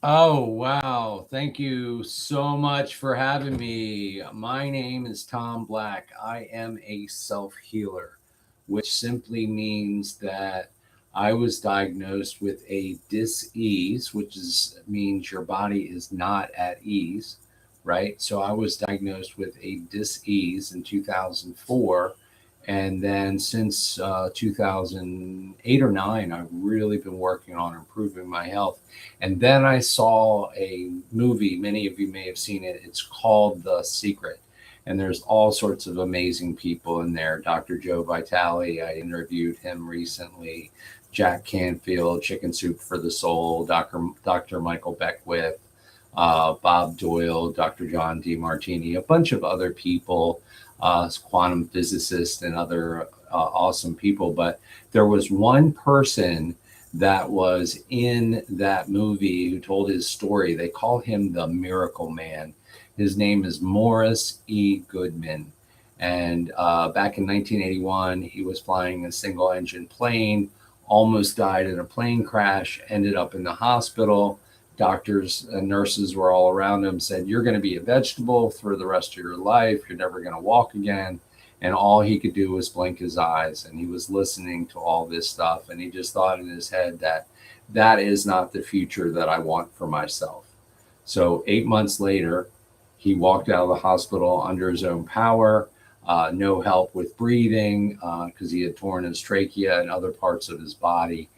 Oh, wow. Thank you so much for having me. My name is Tom Black. I am a self healer, which simply means that I was diagnosed with a dis-ease, which means your body is not at ease, right? So I was diagnosed with a dis-ease in 2004. And then since 2008 or 9, I've really been working on improving my health. And then I saw a movie, many of you may have seen it. It's called The Secret. And there's all sorts of amazing people in there. Dr. Joe Vitale, I interviewed him recently. Jack Canfield, Chicken Soup for the Soul, Dr. Michael Beckwith, Bob Doyle, Dr. John DeMartini, a bunch of other people, quantum physicists, and other awesome people. But there was one person that was in that movie who told his story. They call him the Miracle Man. His name is Morris E. Goodman. And back in 1981, he was flying a single engine plane, almost died in a plane crash, ended up in the hospital. Doctors and nurses were all around him, said, "You're going to be a vegetable for the rest of your life. You're never going to walk again." And all he could do was blink his eyes. And he was listening to all this stuff. And he just thought in his head that that is not the future that I want for myself. So 8 months later, he walked out of the hospital under his own power, no help with breathing because he had torn his trachea and other parts of his body.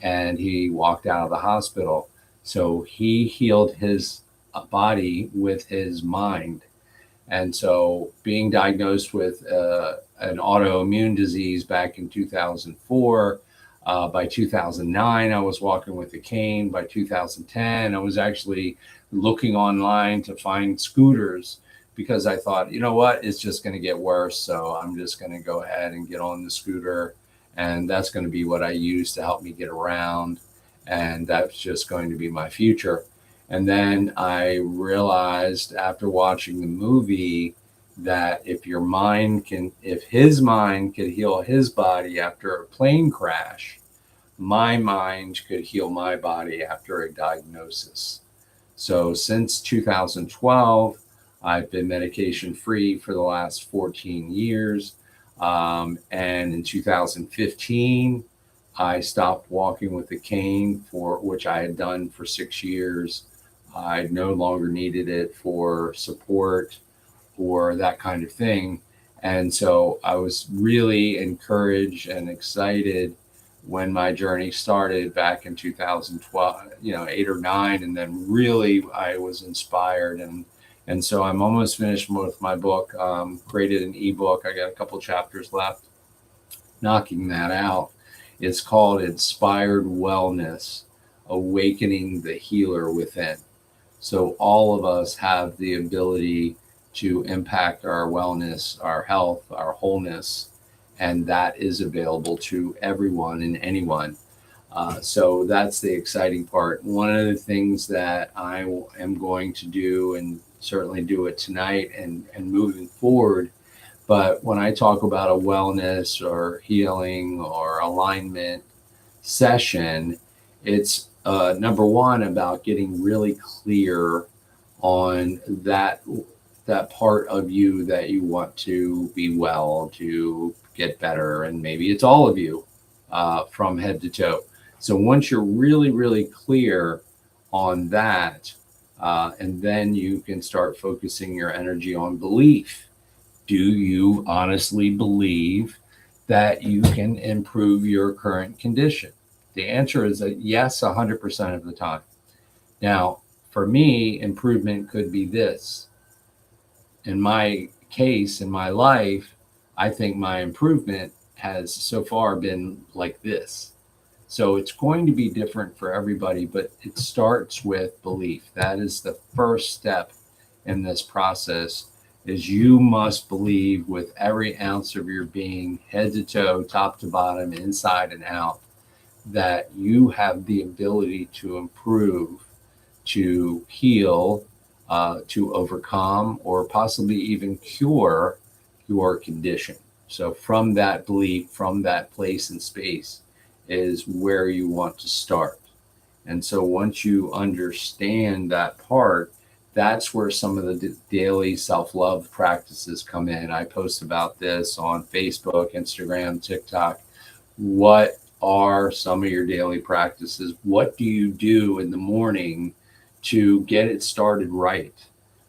And he walked out of the hospital. So he healed his body with his mind. And so, being diagnosed with an autoimmune disease back in 2004, by 2009, I was walking with a cane. By 2010, I was actually looking online to find scooters because I thought, you know what, it's just going to get worse. So, I'm just going to go ahead and get on the scooter. And that's going to be what I use to help me get around. And that's just going to be my future. And then I realized after watching the movie that if his mind could heal his body after a plane crash, my mind could heal my body after a diagnosis. So since 2012, I've been medication free for the last 14 years. And in 2015, I stopped walking with a cane, for which I had done for 6 years. I no longer needed it for support or that kind of thing. And so I was really encouraged and excited when my journey started back in 2012, 8 or 9. And then really I was inspired. And so I'm almost finished with my book, created an ebook. I got a couple chapters left, knocking that out. It's called Inspired Wellness, Awakening the Healer Within. So all of us have the ability to impact our wellness, our health, our wholeness, and that is available to everyone and anyone. So that's the exciting part. One of the things that I am going to do, and certainly do it tonight and moving forward, but when I talk about a wellness or healing or alignment session, it's number one about getting really clear on that part of you that you want to be well, to get better, and maybe it's all of you from head to toe. So once you're really, really clear on that, and then you can start focusing your energy on belief. Do you honestly believe that you can improve your current condition? The answer is a yes, 100% of the time. Now, for me, improvement could be this. In my case, in my life, I think my improvement has so far been like this. So it's going to be different for everybody, but it starts with belief. That is the first step in this process is you must believe with every ounce of your being, head to toe, top to bottom, inside and out, that you have the ability to improve, to heal, to overcome, or possibly even cure your condition. So, from that belief, from that place and space, is where you want to start. And so once you understand that part, that's where some of the daily self-love practices come in. I post about this on Facebook, Instagram, TikTok. What are some of your daily practices? What do you do in the morning to get it started right?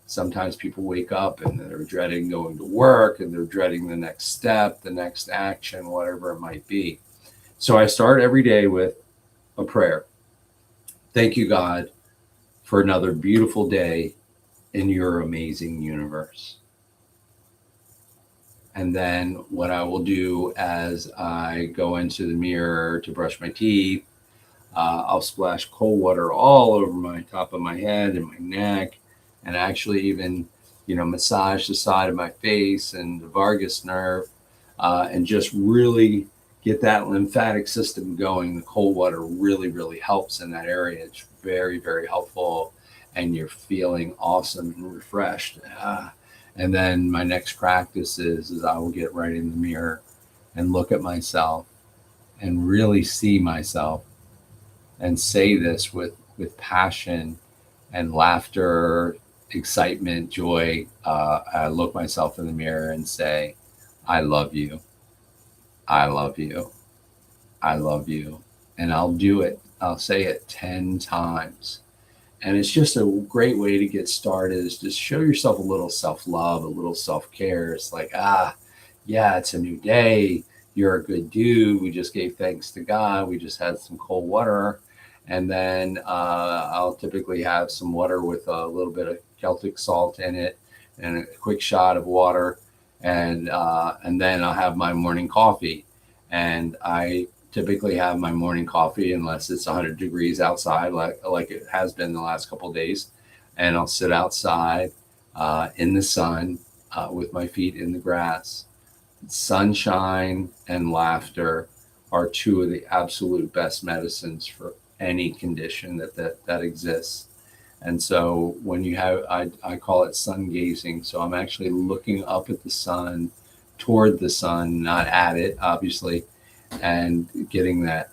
Sometimes people wake up and they're dreading going to work, and they're dreading the next step, the next action, whatever it might be. So I start every day with a prayer. Thank you, God, for another beautiful day in your amazing universe. And then what I will do as I go into the mirror to brush my teeth, I'll splash cold water all over my top of my head and my neck, and actually even, massage the side of my face and the vagus nerve, and just really get that lymphatic system going. The cold water really, really helps in that area. It's very, very helpful, and you're feeling awesome and refreshed. And then my next practice is I will get right in the mirror and look at myself and really see myself and say this with passion and laughter, excitement, joy. I look myself in the mirror and say, I love you. I love you. I love you. And I'll do it. I'll say it 10 times. And it's just a great way to get started, is just show yourself a little self-love, a little self-care. It's like, yeah, it's a new day. You're a good dude. We just gave thanks to God. We just had some cold water. And then I'll typically have some water with a little bit of Celtic salt in it and a quick shot of water. And then I'll have my morning coffee. And I typically have my morning coffee unless it's 100 degrees outside, like it has been the last couple of days. And I'll sit outside in the sun with my feet in the grass. Sunshine and laughter are two of the absolute best medicines for any condition that exists. And so when you have, I call it sun gazing. So I'm actually looking up at the sun, toward the sun, not at it, obviously, and getting that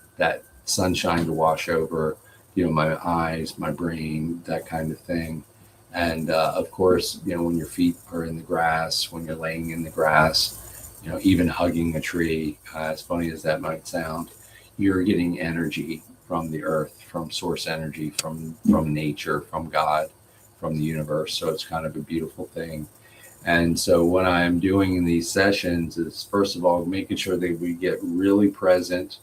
sunshine to wash over, my eyes, my brain, that kind of thing. And of course, when your feet are in the grass, when you're laying in the grass, even hugging a tree, as funny as that might sound, you're getting energy from the earth, from source energy, from nature, from God, from the universe. So it's kind of a beautiful thing. And so what I'm doing in these sessions is, first of all, making sure that we get really present,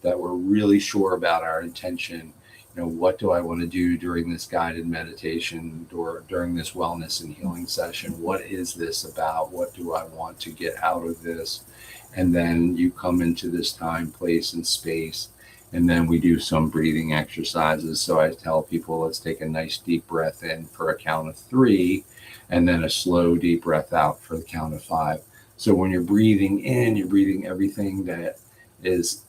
that we're really sure about our intention. What do I want to do during this guided meditation or during this wellness and healing session? What is this about? What do I want to get out of this? And then you come into this time, place, and space. And then we do some breathing exercises. So I tell people, let's take a nice deep breath in for a count of 3, and then a slow deep breath out for the count of 5. So when you're breathing in, you're breathing everything that is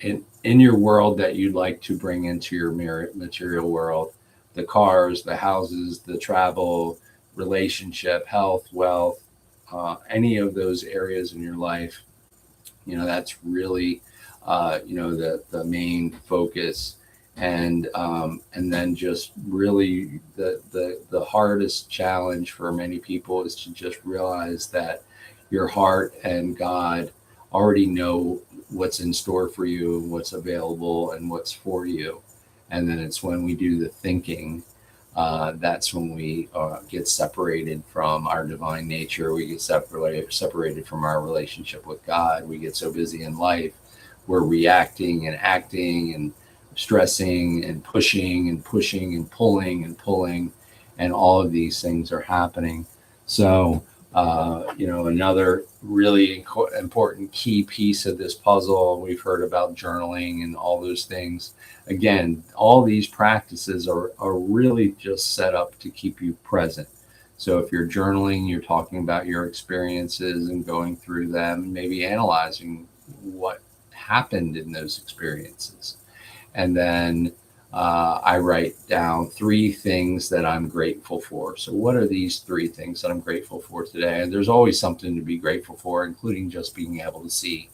in your world that you'd like to bring into your material world: the cars, the houses, the travel, relationship, health, wealth, any of those areas in your life. That's really the main focus. And then just really the hardest challenge for many people is to just realize that your heart and God already know what's in store for you, what's available, and what's for you. And then it's when we do the thinking, that's when we get separated from our divine nature. We get separated from our relationship with God. We get so busy in life, we're reacting and acting and stressing and pushing and pushing and pulling, and all of these things are happening. So another really important key piece of this puzzle, we've heard about journaling and all those things. Again, all these practices are really just set up to keep you present. So if you're journaling, you're talking about your experiences and going through them, maybe analyzing what happened in those experiences. And then I write down 3 things that I'm grateful for. So what are these 3 things that I'm grateful for today? And there's always something to be grateful for, including just being able to see,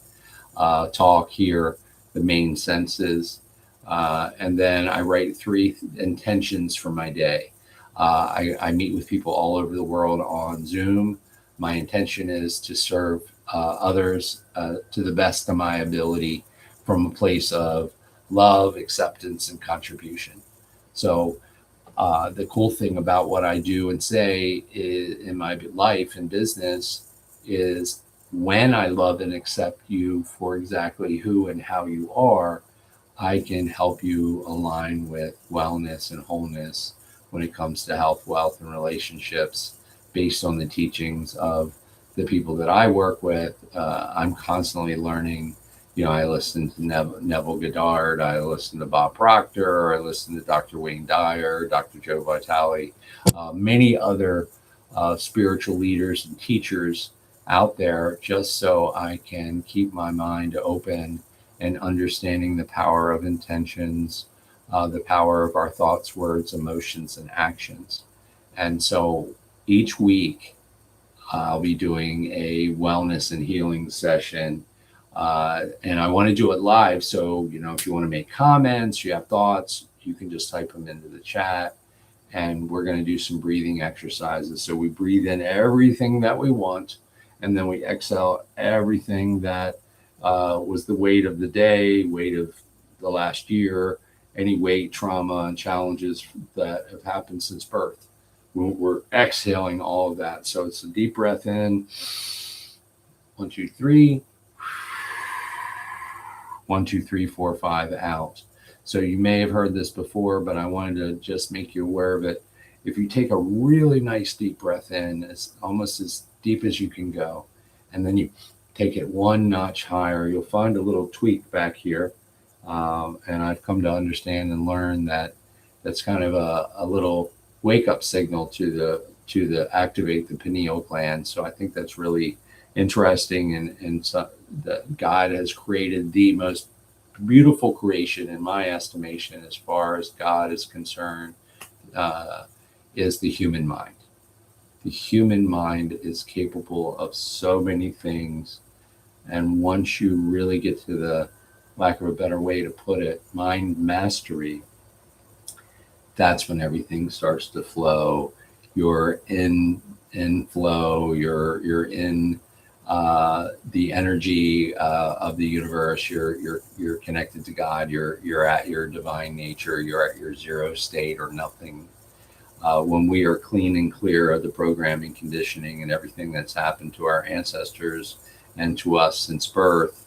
talk, hear, the main senses. And then I write 3 intentions for my day. I meet with people all over the world on Zoom. My intention is to serve others to the best of my ability from a place of love, acceptance, and contribution. So the cool thing about what I do and say in my life and business is when I love and accept you for exactly who and how you are, I can help you align with wellness and wholeness when it comes to health, wealth, and relationships based on the teachings of the people that I work with. I'm constantly learning. I listen to Neville Goddard, I listen to Bob Proctor, I listen to Dr. Wayne Dyer, Dr. Joe Vitale, many other spiritual leaders and teachers out there, just so I can keep my mind open and understanding the power of intentions, the power of our thoughts, words, emotions, and actions. And so each week, I'll be doing a wellness and healing session. And I want to do it live. So, if you want to make comments, you have thoughts, you can just type them into the chat. And we're going to do some breathing exercises. So we breathe in everything that we want, and then we exhale everything that was the weight of the day, weight of the last year, any weight, trauma, and challenges that have happened since birth. We're exhaling all of that. So it's a deep breath in. 1, 2, 3. 1, 2, 3, 4, 5 out. So you may have heard this before, but I wanted to just make you aware of it. If you take a really nice deep breath in, it's almost as deep as you can go, and then you take it 1 notch higher, you'll find a little tweak back here. And I've come to understand and learn that that's kind of a little wake up signal to the activate the pineal gland. So I think that's really interesting, and so that God has created the most beautiful creation, in my estimation, as far as God is concerned, is the human mind. The human mind is capable of so many things, and once you really get to the, lack of a better way to put it, mind mastery, that's when everything starts to flow. You're in flow. You're in the energy of the universe. You're connected to God. You're at your divine nature. You're at your zero state or nothing. When we are clean and clear of the programming, conditioning, and everything that's happened to our ancestors and to us since birth,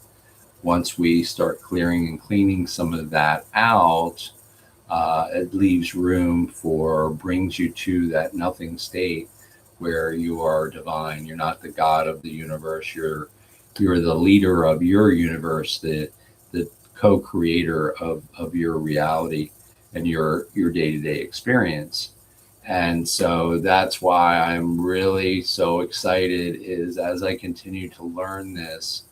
once we start clearing and cleaning some of that out, it leaves room for, brings you to that nothing state where you are divine. You're not the God of the universe. You're the leader of your universe, the co-creator of your reality and your day-to-day experience. And so that's why I'm really so excited, is as I continue to learn this,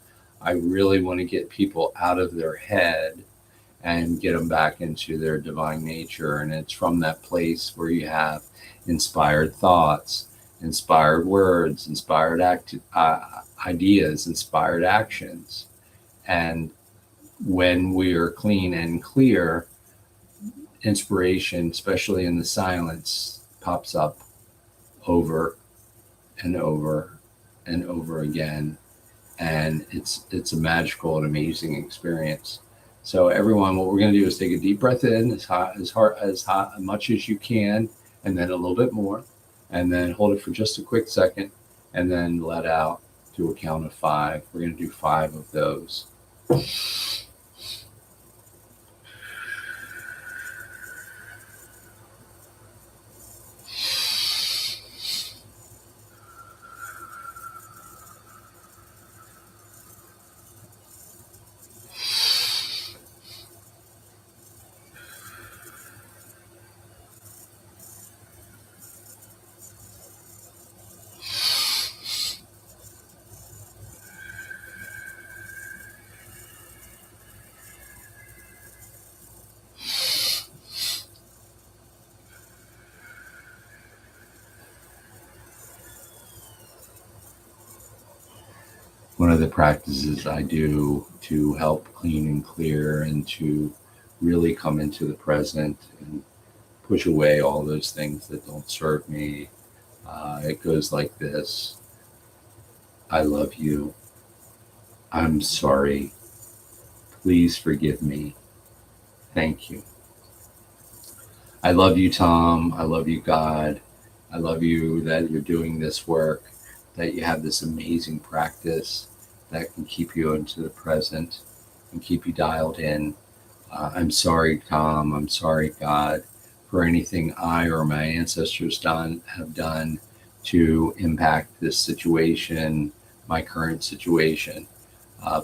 I really want to get people out of their head and get them back into their divine nature. And it's from that place where you have inspired thoughts, inspired words, inspired ideas, inspired actions. And when we are clean and clear, inspiration, especially in the silence, pops up over and over and over again. And it's a magical and amazing experience. So everyone, what we're going to do is take a deep breath in, as much as you can, and then a little bit more, and then hold it for just a quick second, and then let out to a count of 5. We're going to do 5 of those. One of the practices I do to help clean and clear and to really come into the present and push away all those things that don't serve me. It goes like this: I love you. I'm sorry. Please forgive me. Thank you. I love you, Tom. I love you, God. I love you that you're doing this work, that you have this amazing practice that can keep you into the present and keep you dialed in. I'm sorry, Tom. I'm sorry, God, for anything I or my ancestors have done to impact this situation, my current situation.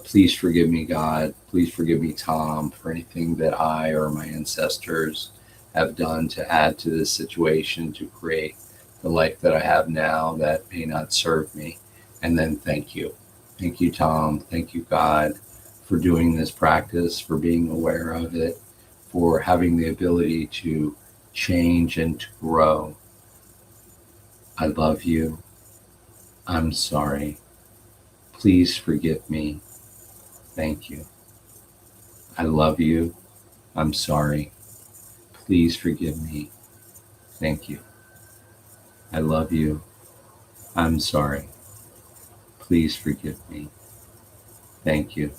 Please forgive me, God. Please forgive me, Tom, for anything that I or my ancestors have done to add to this situation to create the life that I have now that may not serve me. And then thank you. Thank you, Tom. Thank you, God, for doing this practice, for being aware of it, for having the ability to change and to grow. I love you. I'm sorry. Please forgive me. Thank you. I love you. I'm sorry. Please forgive me. Thank you. I love you. I'm sorry. Please forgive me. Thank you.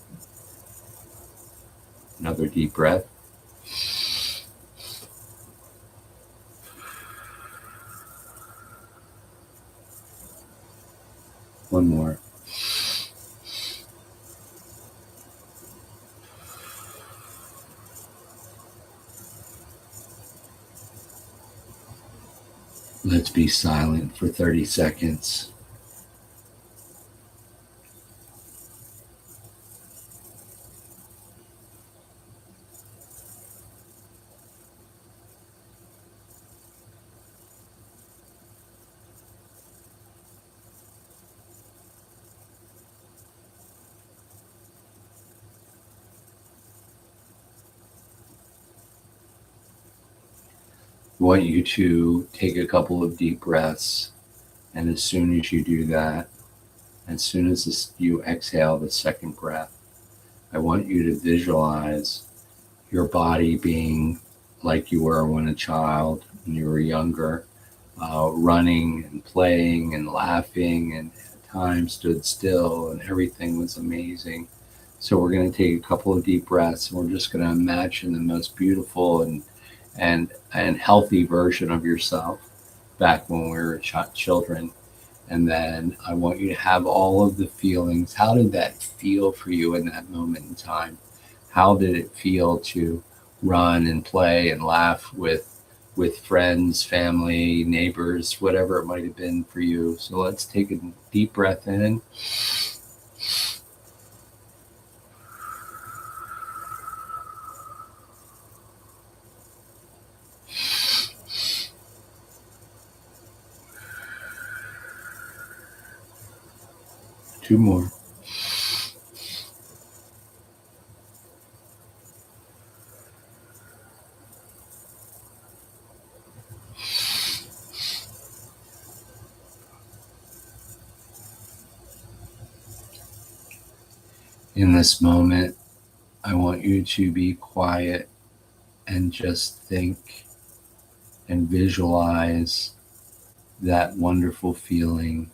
Another deep breath. One more. Let's be silent for 30 seconds. I want you to take a couple of deep breaths, and as soon as you do that, as soon as you exhale the second breath, I want you to visualize your body being like you were when a child, when you were younger, running and playing and laughing, and at times stood still, and everything was amazing. So we're going to take a couple of deep breaths, and we're just going to imagine the most beautiful and healthy version of yourself back when we were children. And then I want you to have all of the feelings. How did that feel for you in that moment in time? How did it feel to run and play and laugh with friends, family, neighbors, whatever it might have been for you? So let's take a deep breath in. Two more. In this moment, I want you to be quiet and just think and visualize that wonderful feeling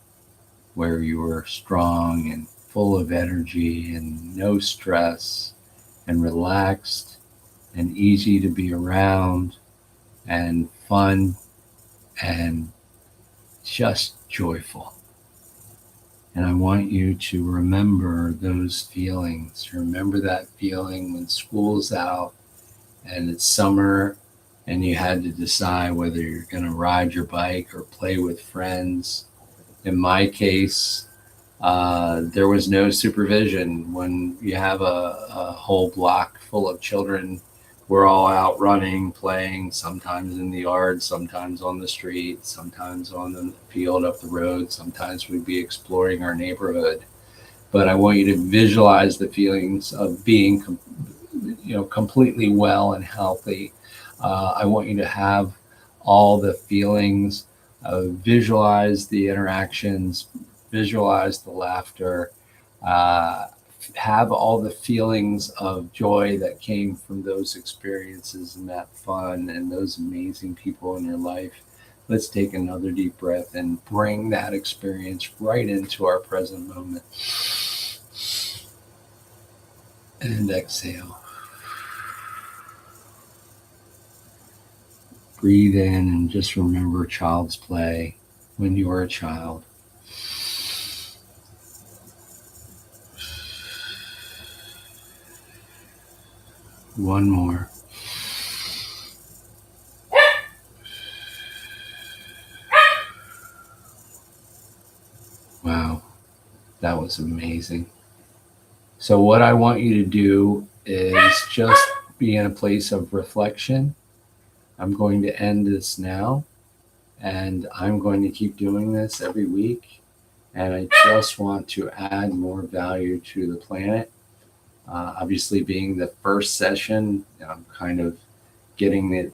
where you are strong and full of energy and no stress and relaxed and easy to be around and fun and just joyful. And I want you to remember those feelings. Remember that feeling when school's out and it's summer and you had to decide whether you're going to ride your bike or play with friends. In my case, there was no supervision. When you have a whole block full of children, we're all out running, playing, sometimes in the yard, sometimes on the street, sometimes on the field up the road, sometimes we'd be exploring our neighborhood. But I want you to visualize the feelings of being completely well and healthy. I want you to have all the feelings, visualize the interactions, visualize the laughter, have all the feelings of joy that came from those experiences and that fun and those amazing people in your life. Let's take another deep breath and bring that experience right into our present moment. And exhale. Breathe in and just remember child's play when you were a child. One more. Wow, that was amazing. So what I want you to do is just be in a place of reflection. I'm going to end this now, and I'm going to keep doing this every week. And I just want to add more value to the planet. Obviously, being the first session, I'm kind of getting it